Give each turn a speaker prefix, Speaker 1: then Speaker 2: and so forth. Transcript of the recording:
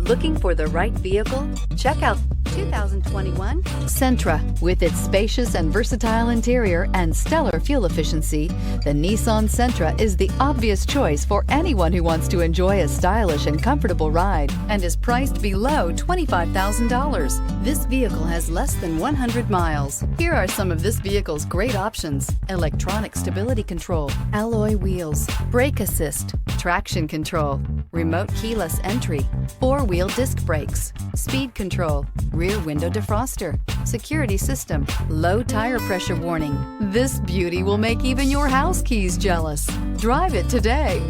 Speaker 1: Looking for the right vehicle? Check out 2021 Sentra. With its spacious and versatile interior and stellar fuel efficiency, the Nissan Sentra is the obvious choice for anyone who wants to enjoy a stylish and comfortable ride and is priced below $25,000. This vehicle has less than 100 miles. Here are some of this vehicle's great options: electronic stability control, alloy wheels, brake assist, traction control, remote keyless entry, four-wheel disc brakes, speed control, rear window defroster, security system, low tire pressure warning. This beauty will make even your house keys jealous. Drive it today.